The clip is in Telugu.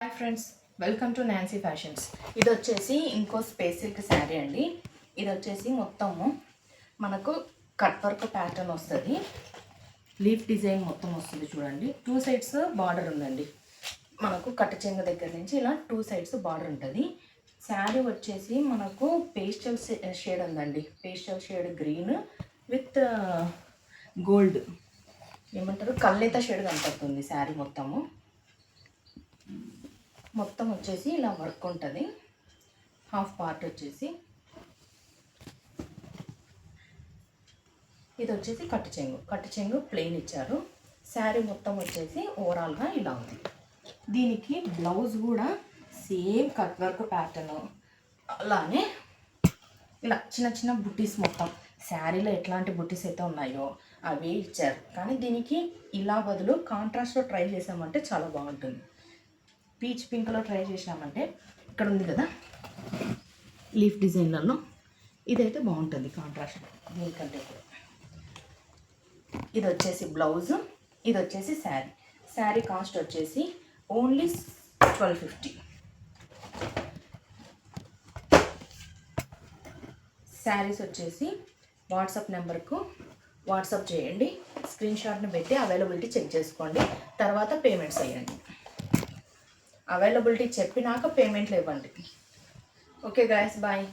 Hi friends, welcome to Nancy fashions. ఇది వచ్చేసి ఇంకో స్పేస్ సిల్క్ శారీ అండి. ఇది వచ్చేసి మొత్తము మనకు కట్ వర్క్ ప్యాటర్న్ వస్తుంది. లీఫ్ డిజైన్ మొత్తం వస్తుంది చూడండి. 2 సైడ్స్ బార్డర్ ఉందండి. మనకు కట్ట చెంగ దగ్గర నుంచి ఇలా 2 సైడ్స్ బార్డర్ ఉంటుంది. శారీ వచ్చేసి మనకు పేస్టల్ షేడ్ ఉందండి. Pastel shade green with gold ఏమంటారు కల్నేత షేడ్ కనపడుతుంది. శారీ మొత్తం వచ్చేసి ఇలా వర్క్ ఉంటుంది. హాఫ్ పార్ట్ వచ్చేసి ఇది వచ్చేసి కట్టు చెంగు ప్లెయిన్ ఇచ్చారు. శారీ మొత్తం వచ్చేసి ఓవరాల్గా ఇలా ఉంది. దీనికి బ్లౌజ్ కూడా సేమ్ కట్ వర్క్ ప్యాటర్న్ అలానే ఇలా చిన్న చిన్న బుట్టీస్ మొత్తం శారీలో ఎట్లాంటి బుట్టీస్ అయితే ఉన్నాయో అవి ఇచ్చారు. కానీ దీనికి ఇలా బదులు కాంట్రాస్ట్లో ట్రై చేసామంటే చాలా బాగుంటుంది. పీచ్ పింక్లో ట్రై చేసామంటే ఇక్కడ ఉంది కదా లీఫ్ డిజైన్లలో, ఇదైతే బాగుంటుంది కాంట్రాస్ట్ దీనికంటే కూడా. ఇది వచ్చేసి బ్లౌజ్, ఇది వచ్చేసి శారీ కాస్ట్ వచ్చేసి ఓన్లీ 1250. శారీస్ వచ్చేసి వాట్సాప్ నెంబర్కు వాట్సాప్ చేయండి. స్క్రీన్ షాట్ని పెట్టి అవైలబిలిటీ చెక్ చేసుకోండి. తర్వాత పేమెంట్స్ అయ్యండి. అవైలబిలిటీ చెప్పినాక పేమెంట్లు ఇవ్వండి. Okay guys, bye.